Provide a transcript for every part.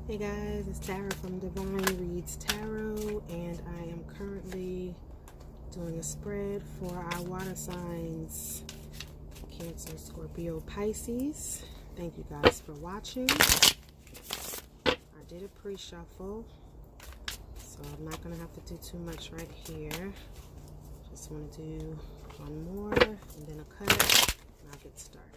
Hey guys, it's Tara from Divine Reads Tarot, and I am currently doing a spread for our water signs, Cancer, Scorpio, Pisces. Thank you guys for watching. I did a pre-shuffle, so I'm not going to have to do too much right here. Just want to do one more and then a cut, and I'll get started.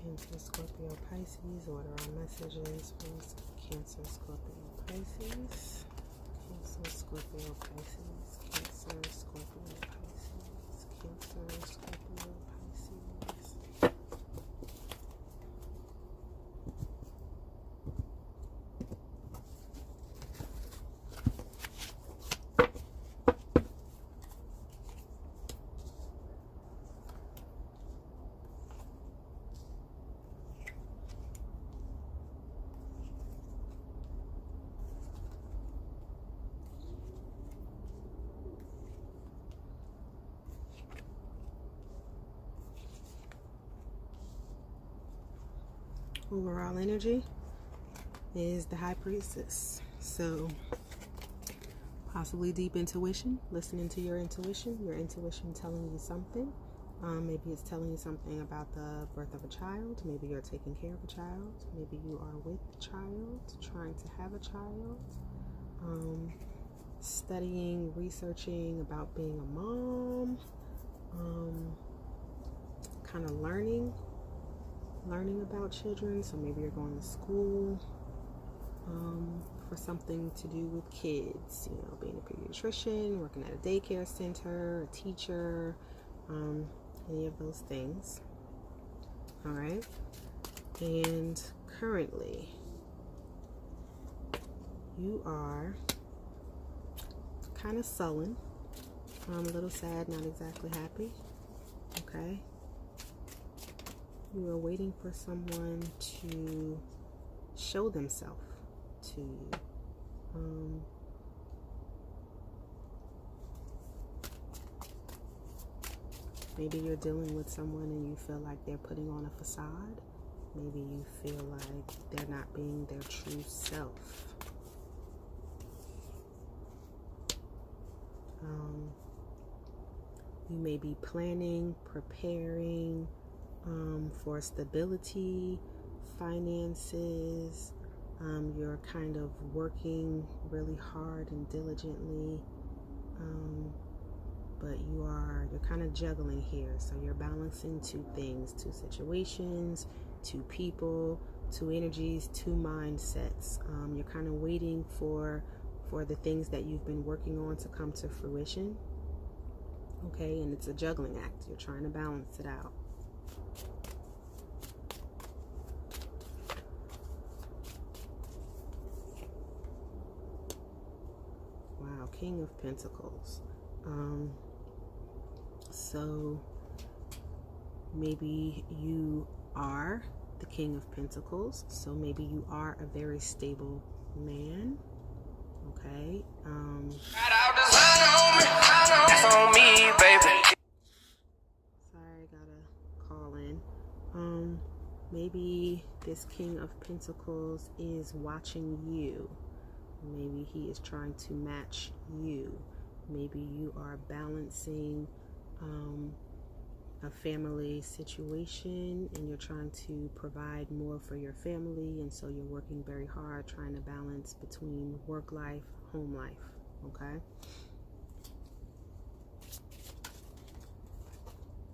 Cancer, Scorpio, Pisces. Order our messages for Cancer, Scorpio, Pisces. Cancer, Scorpio, Pisces. Cancer, Scorpio, Pisces. Cancer, Scorpio, Pisces. Overall energy is the High Priestess. So possibly deep intuition, listening to your intuition telling you something. Maybe it's telling you something about the birth of a child. Maybe you're taking care of a child. Maybe you are with the child, trying to have a child. Studying, researching about being a mom. Kind of learning about children. So maybe you're going to school for something to do with kids, you know, being a pediatrician, working at a daycare center, a teacher, any of those things. All right. And currently you are kind of sullen, a little sad, not exactly happy. Okay. You are waiting for someone to show themselves to you. Maybe you're dealing with someone and you feel like they're putting on a facade. Maybe you feel like they're not being their true self. You may be planning, preparing for stability, finances. You're kind of working really hard and diligently, but you're kind of juggling here. So you're balancing two things, two situations, two people, two energies, two mindsets. You're kind of waiting for the things that you've been working on to come to fruition. Okay, and it's a juggling act. You're trying to balance it out. Wow, King of Pentacles. So maybe you are the King of Pentacles. So maybe you are a very stable man. Okay. That's on me, baby. Sorry, gotta call in. Maybe this King of Pentacles is watching you. Maybe he is trying to match you. Maybe you are balancing a family situation and you're trying to provide more for your family, and so you're working very hard trying to balance between work life, home life. Okay.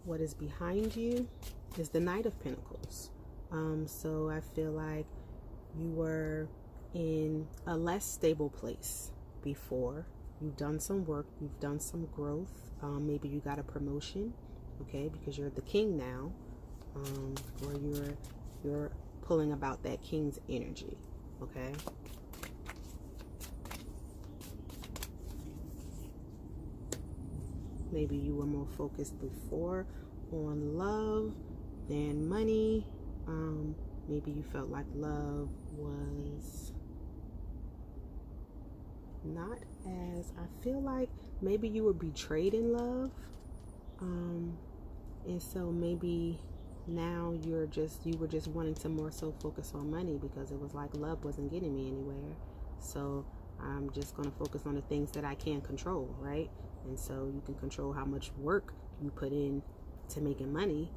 What is behind you is the Knight of Pentacles. So I feel like you were in a less stable place before. You've done some work, you've done some growth. Maybe you got a promotion, okay, because you're the king now, or you're pulling about that king's energy, okay. Maybe you were more focused before on love than money. Maybe you felt like love was not as, I feel like maybe you were betrayed in love. And so maybe now you were just wanting to more so focus on money, because it was like love wasn't getting me anywhere. So I'm just going to focus on the things that I can control, right? And so you can control how much work you put in to making money.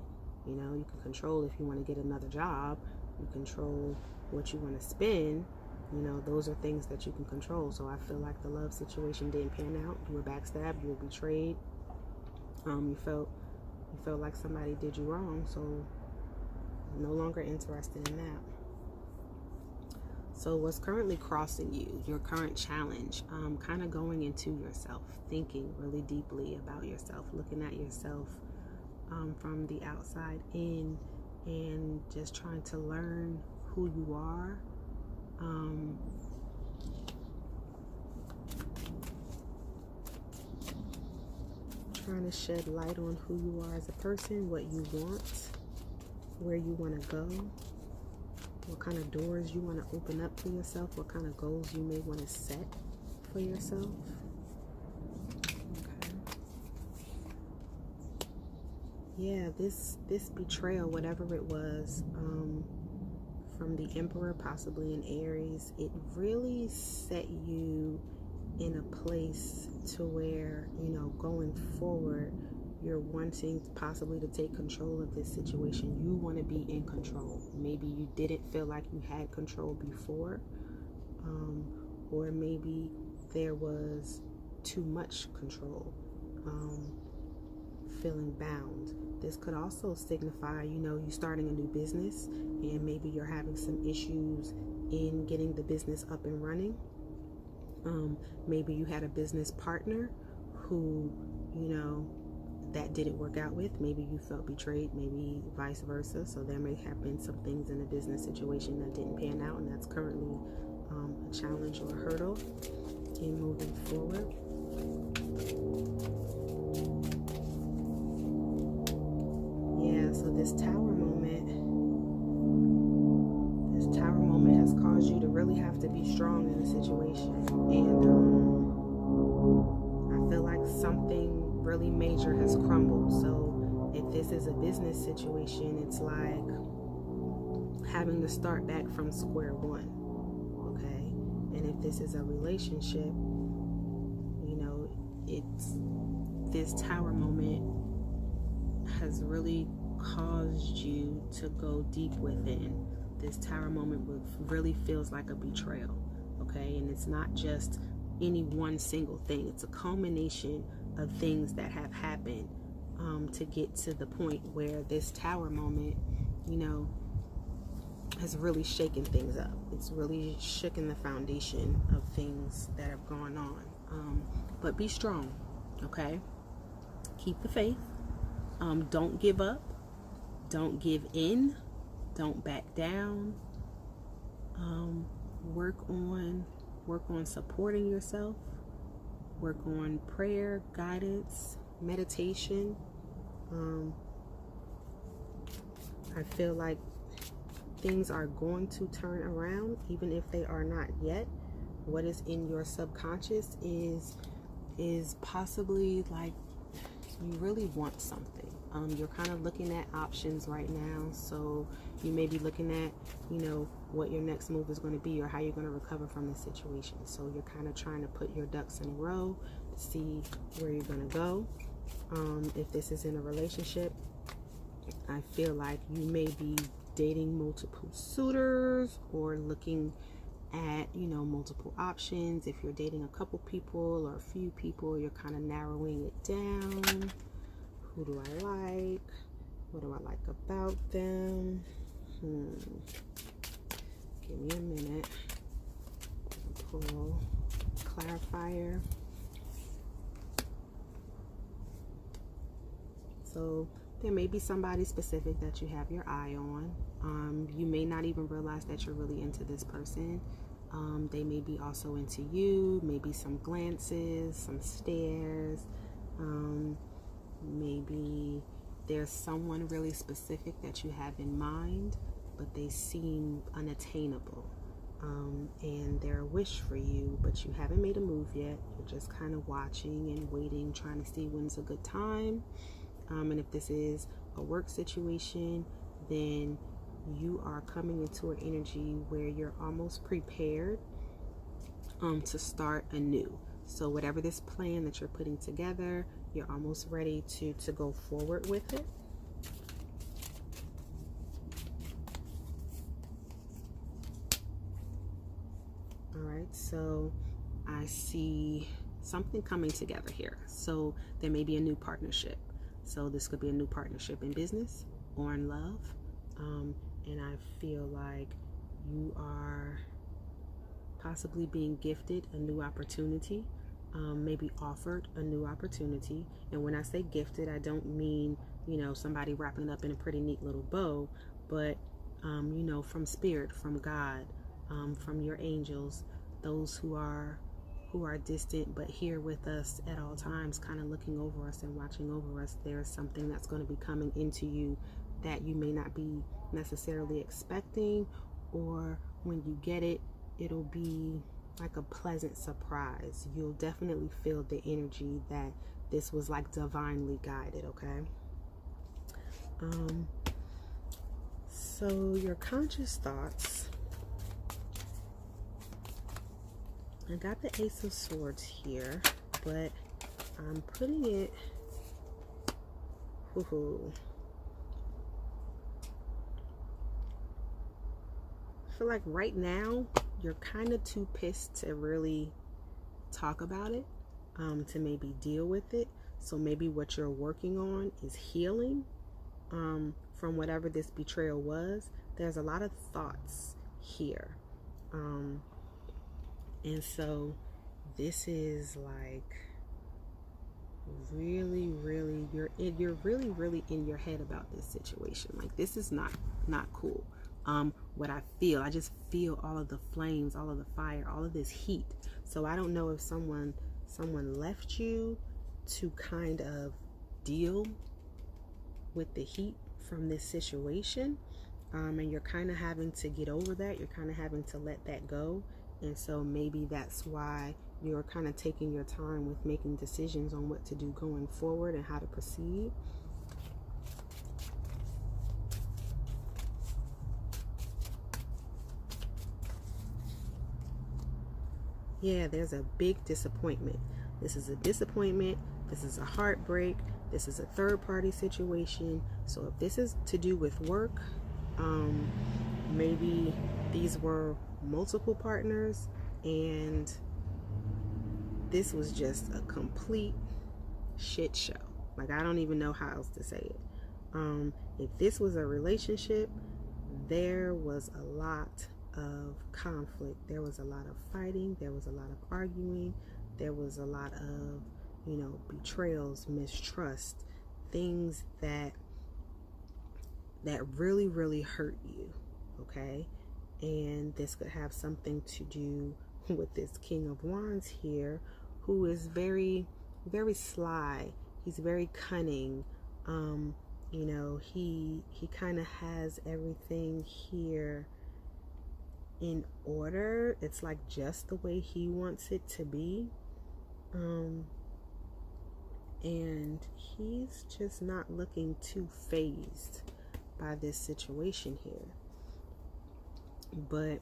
You know, you can control if you want to get another job. You control what you want to spend. You know, those are things that you can control. So I feel like the love situation didn't pan out. You were backstabbed. You were betrayed. You felt like somebody did you wrong. So no longer interested in that. So what's currently crossing you, your current challenge, kind of going into yourself, thinking really deeply about yourself, looking at yourself from the outside in, and just trying to learn who you are. Trying to shed light on who you are as a person, what you want, where you want to go, what kind of doors you want to open up for yourself, what kind of goals you may want to set for yourself. Okay. Yeah, this betrayal, whatever it was, from the Emperor, possibly in Aries, it really set you in a place to where, you know, going forward, you're wanting possibly to take control of this situation. You want to be in control. Maybe you didn't feel like you had control before, or maybe there was too much control, feeling bound. This could also signify, you know, you starting a new business, and maybe you're having some issues in getting the business up and running. Maybe you had a business partner who, you know, that didn't work out with. Maybe you felt betrayed, maybe vice versa. So there may have been some things in the business situation that didn't pan out, and that's currently a challenge or a hurdle in moving forward. Yeah, so this tower moment has caused you to really have to be strong in the situation. And I feel like something really major has crumbled. So if this is a business situation, it's like having to start back from square one. Okay? And if this is a relationship, you know, this tower moment has really caused you to go deep within. This tower moment really feels like a betrayal, okay? And it's not just any one single thing. It's a culmination of things that have happened to get to the point where this tower moment, you know, has really shaken things up. It's really shaken the foundation of things that have gone on. But be strong, okay? Keep the faith. Don't give up. Don't give in. Don't back down. Work on supporting yourself. Work on prayer, guidance, meditation. I feel like things are going to turn around, even if they are not yet. What is in your subconscious is possibly like you really want something. You're kind of looking at options right now, so you may be looking at, you know, what your next move is going to be or how you're going to recover from the situation. So you're kind of trying to put your ducks in a row, see where you're going to go. If this is in a relationship, I feel like you may be dating multiple suitors or looking at, you know, multiple options. If you're dating a couple people or a few people, you're kind of narrowing it down. Who do I like? What do I like about them? Give me a minute. Pull clarifier. So there may be somebody specific that you have your eye on. You may not even realize that you're really into this person. They may be also into you. Maybe some glances, some stares. Maybe there's someone really specific that you have in mind, but they seem unattainable. and they're a wish for you, but you haven't made a move yet. You're just kind of watching and waiting, trying to see when's a good time. And if this is a work situation, then you are coming into an energy where you're almost prepared to start anew. So whatever this plan that you're putting together, you're almost ready to go forward with it. All right, so I see something coming together here. So there may be a new partnership. So this could be a new partnership in business or in love. And I feel like you are possibly being gifted a new opportunity, maybe offered a new opportunity. And when I say gifted, I don't mean, you know, somebody wrapping it up in a pretty neat little bow, but, you know, from spirit, from God, from your angels, those who are distant but here with us at all times, kind of looking over us and watching over us. There's something that's going to be coming into you that you may not be necessarily expecting, or when you get it, it'll be like a pleasant surprise. You'll definitely feel the energy that this was like divinely guided, okay? So your conscious thoughts, I got the Ace of Swords here, but I'm putting it, I feel like right now you're kind of too pissed to really talk about it, to maybe deal with it. So maybe what you're working on is healing from whatever this betrayal was. There's a lot of thoughts here. And so this is like really, you're really in your head about this situation. Like, this is not cool. What I just feel all of the flames, all of the fire, all of this heat. So I don't know if someone left you to kind of deal with the heat from this situation. And you're kind of having to get over that. You're kind of having to let that go. And so maybe that's why you're kind of taking your time with making decisions on what to do going forward and how to proceed. Yeah, there's a big disappointment. This is a disappointment. This is a heartbreak. This is a third-party situation. So if this is to do with work, maybe these were multiple partners and this was just a complete shit show. Like, I don't even know how else to say it. If this was a relationship, there was a lot of conflict. There was a lot of fighting. There was a lot of arguing. There was a lot of, you know, betrayals, mistrust, things that really hurt you, okay? And this could have something to do with this King of Wands here, who is very sly. He's very cunning. You know, he kind of has everything here in order. It's like just the way he wants it to be. And he's just not looking too fazed by this situation here. But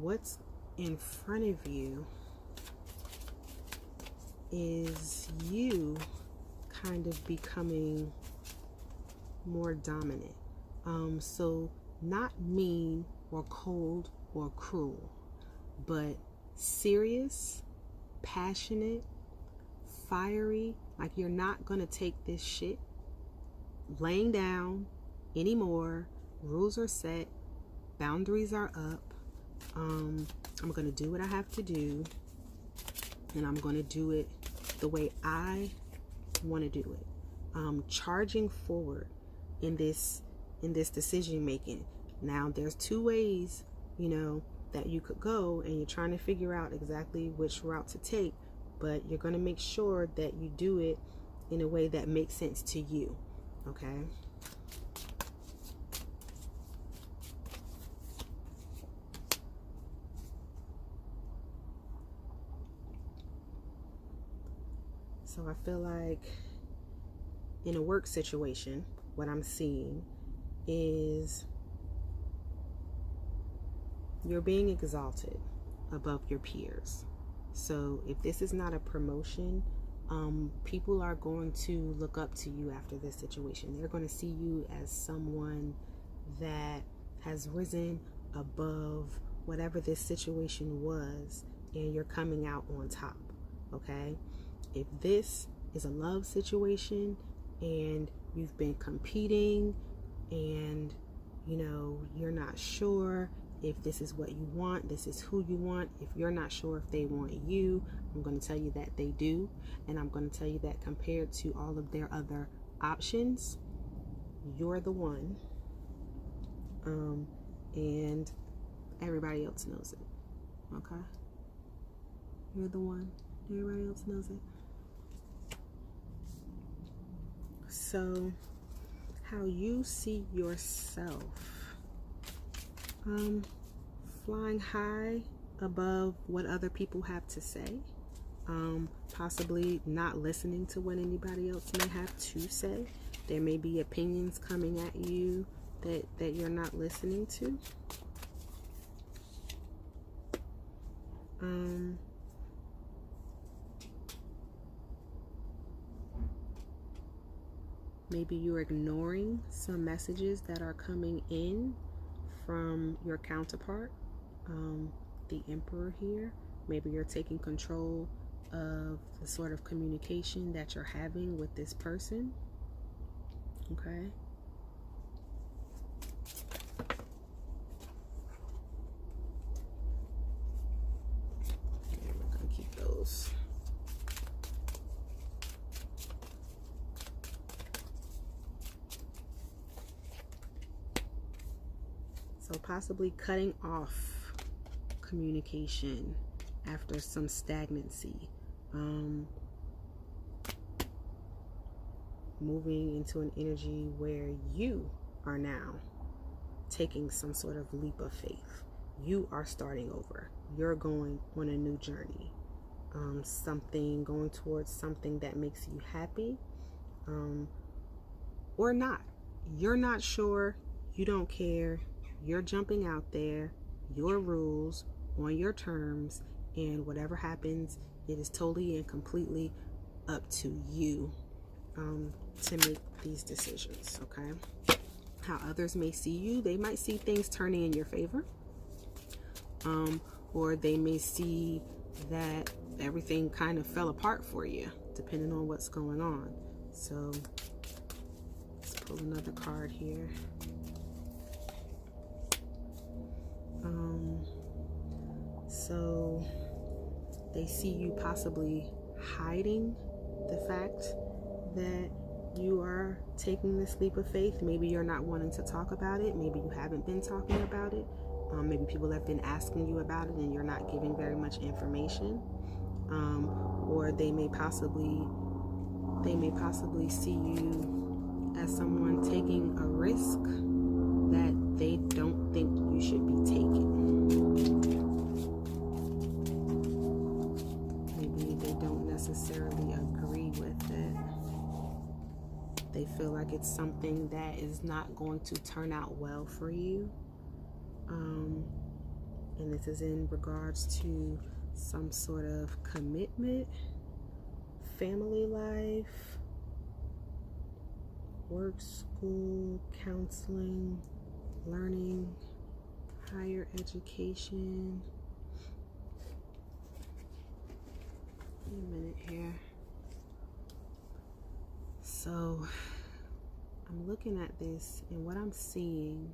what's in front of you is you kind of becoming more dominant. So not mean or cold or cruel, but serious, passionate, fiery. Like, you're not gonna take this shit laying down anymore. Rules are set, boundaries are up. I'm gonna do what I have to do, and I'm gonna do it the way I want to do it. Charging forward in this decision making. Now, there's two ways, you know, that you could go, and you're trying to figure out exactly which route to take, but you're going to make sure that you do it in a way that makes sense to you, okay? So I feel like in a work situation, what I'm seeing is you're being exalted above your peers. So if this is not a promotion, people are going to look up to you after this situation. They're going to see you as someone that has risen above whatever this situation was, and you're coming out on top. Okay? If this is a love situation and you've been competing and you're not sure if this is what you want, this is who you want, if you're not sure if they want you, I'm going to tell you that they do. And I'm going to tell you that compared to all of their other options, you're the one. And everybody else knows it. Okay? You're the one. Everybody else knows it. So, how you see yourself, flying high above what other people have to say, possibly not listening to what anybody else may have to say. There may be opinions coming at you that you're not listening to. Maybe you're ignoring some messages that are coming in from your counterpart, the Emperor here. Maybe you're taking control of the sort of communication that you're having with this person. Okay? We're going to keep those. So possibly cutting off communication after some stagnancy. Moving into an energy where you are now taking some sort of leap of faith. You are starting over. You're going on a new journey. Going towards something that makes you happy, or not. You're not sure. You don't care. You're jumping out there, your rules, on your terms, and whatever happens, it is totally and completely up to you to make these decisions, okay? How others may see you, they might see things turning in your favor, or they may see that everything kind of fell apart for you, depending on what's going on. So let's pull another card here. So they see you possibly hiding the fact that you are taking this leap of faith. Maybe you're not wanting to talk about it. Maybe you haven't been talking about it. Maybe people have been asking you about it and you're not giving very much information. Or they may possibly see you as someone taking a risk that they don't think you should be taking. Maybe they don't necessarily agree with it. They feel like it's something that is not going to turn out well for you. And this is in regards to some sort of commitment, family life, work, school, counseling, learning, higher education. Wait a minute here. So I'm looking at this, and what I'm seeing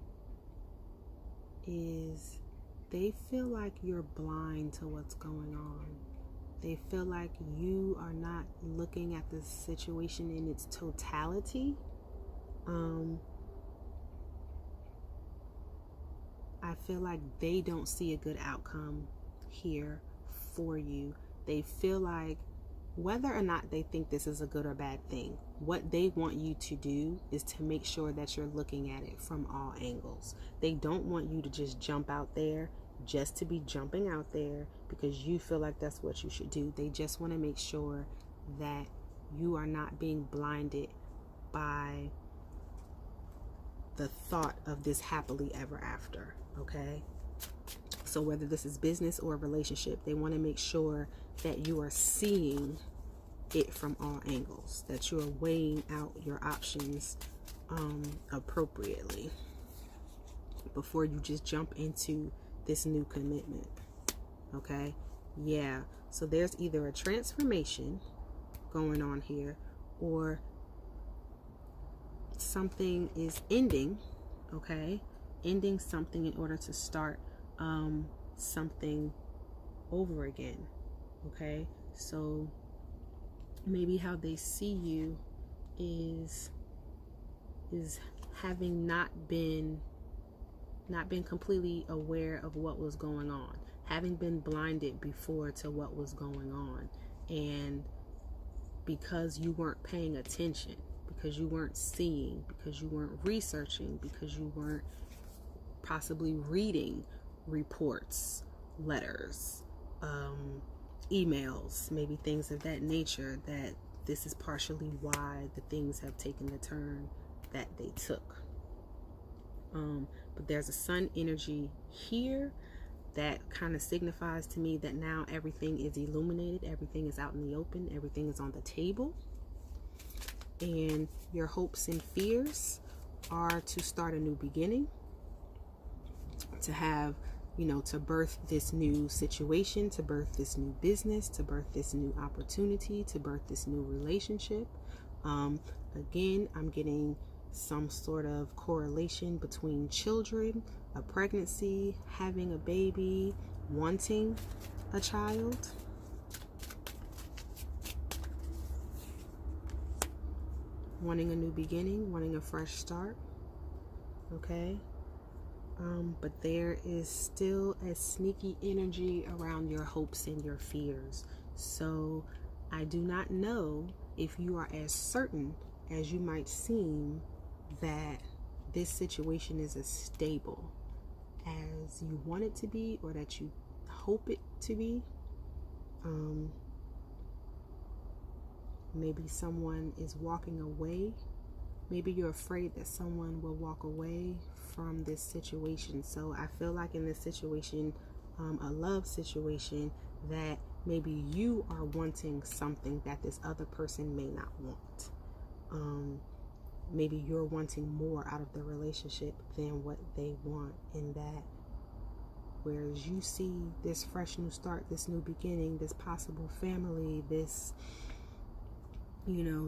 is they feel like you're blind to what's going on. They feel like you are not looking at the situation in its totality. I feel like they don't see a good outcome here for you. They feel like whether or not they think this is a good or bad thing, what they want you to do is to make sure that you're looking at it from all angles. They don't want you to just jump out there just to be jumping out there because you feel like that's what you should do. They just want to make sure that you are not being blinded by the thought of this happily ever after, okay? So whether this is business or a relationship, they want to make sure that you are seeing it from all angles, that you are weighing out your options appropriately before you just jump into this new commitment, okay? Yeah, so there's either a transformation going on here, or something is ending, okay? Ending something in order to start something over again, okay? So maybe how they see you is having not been completely aware of what was going on, having been blinded before to what was going on, and because you weren't paying attention, because you weren't seeing, because you weren't researching, because you weren't possibly reading reports, letters, emails, maybe things of that nature, that this is partially why the things have taken the turn that they took. But there's a sun energy here that kind of signifies to me that now everything is illuminated, everything is out in the open, everything is on the table, and your hopes and fears are to start a new beginning, to have, to birth this new situation, to birth this new business, to birth this new opportunity, to birth this new relationship. Again, I'm getting some sort of correlation between children, a pregnancy, having a baby, wanting a child. Wanting a new beginning, wanting a fresh start. Okay? But there is still a sneaky energy around your hopes and your fears. So I do not know if you are as certain as you might seem that this situation is as stable as you want it to be, or that you hope it to be. Maybe someone is walking away. Maybe you're afraid that someone will walk away from this situation. So I feel like in this situation, a love situation, that maybe you are wanting something that this other person may not want. Maybe you're wanting more out of the relationship than what they want, in that whereas you see this fresh new start, this new beginning, this possible family, this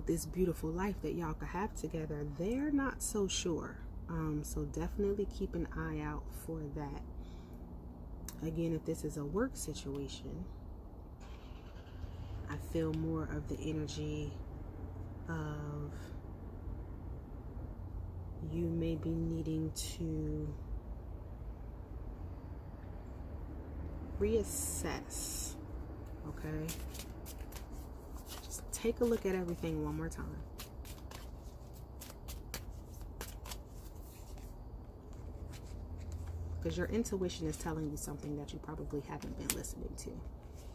this beautiful life that y'all could have together, they're not so sure. So definitely keep an eye out for that. Again, if this is a work situation, I feel more of the energy of you may be needing to reassess, okay? Just take a look at everything one more time. Because your intuition is telling you something that you probably haven't been listening to.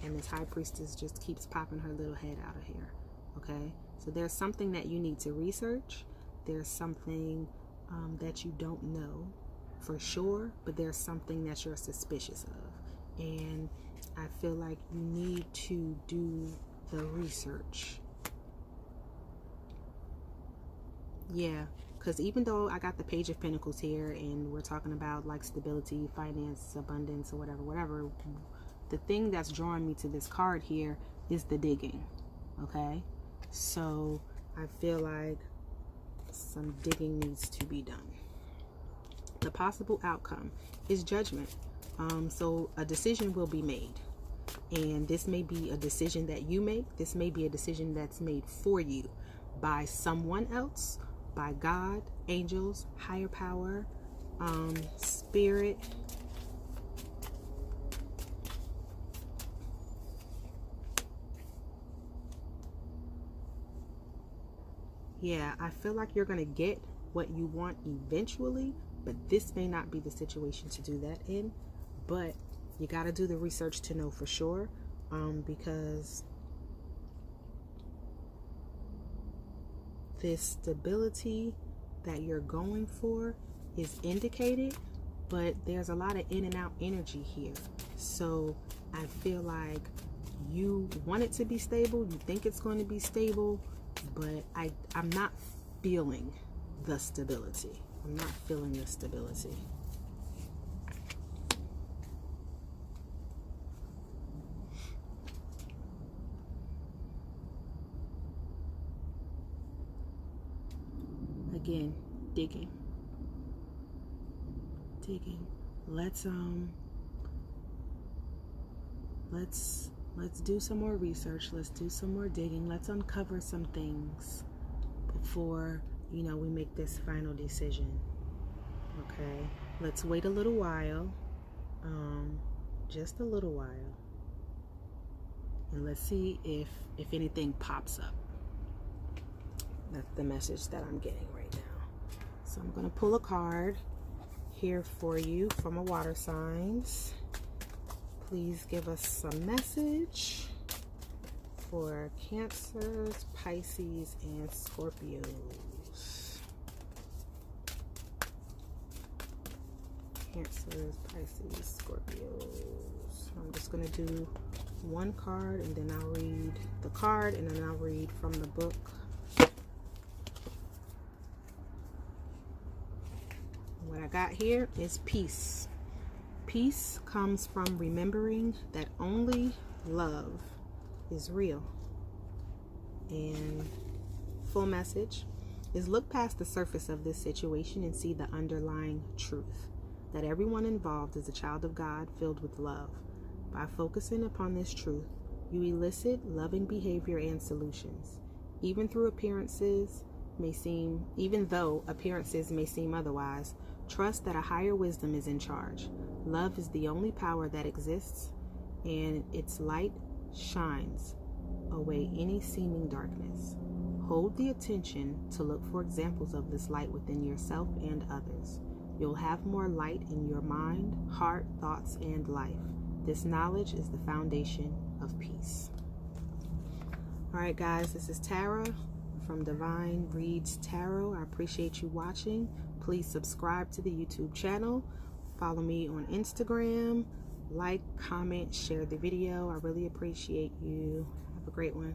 And this high priestess just keeps popping her little head out of here, okay? So there's something that you need to research. There's something that you don't know for sure, but there's something that you're suspicious of. And I feel like you need to do the research. Yeah, because even though I got the Page of Pentacles here, and we're talking about like stability, finance, abundance, or whatever, the thing that's drawing me to this card here is the digging, okay? So I feel like some digging needs to be done. The possible outcome is judgment. So a decision will be made. And this may be a decision that you make. This may be a decision that's made for you by someone else, by God, angels, higher power, spirit. Yeah, I feel like you're going to get what you want eventually, but this may not be the situation to do that in. But you got to do the research to know for sure, because this stability that you're going for is indicated, but there's a lot of in and out energy here. So I feel like you want it to be stable, you think it's going to be stable, but I'm not feeling the stability. I'm not feeling the stability. Again, digging. Let's do some more research. Let's do some more digging. Let's uncover some things before, you know, we make this final decision. Okay, let's wait a little while, just a little while, and let's see if anything pops up. That's the message that I'm getting right now. So I'm going to pull a card here for you from a water signs. Please give us some message for Cancers, Pisces, and Scorpios. Cancers, Pisces, Scorpios. I'm just going to do one card, and then I'll read the card, and then I'll read from the book. What I got here is peace. Peace comes from remembering that only love is real. And full message is look past the surface of this situation and see the underlying truth. That everyone involved is a child of God filled with love. By focusing upon this truth, you elicit loving behavior and solutions. Even though appearances may seem otherwise, trust that a higher wisdom is in charge. Love is the only power that exists, and its light shines away any seeming darkness. Hold the attention to look for examples of this light within yourself and others. You'll have more light in your mind, heart, thoughts, and life. This knowledge is the foundation of peace. All right, guys, this is Tara from Divine Reads Tarot. I appreciate you watching. Please subscribe to the YouTube channel. Follow me on Instagram. Like, comment, share the video. I really appreciate you. Have a great one.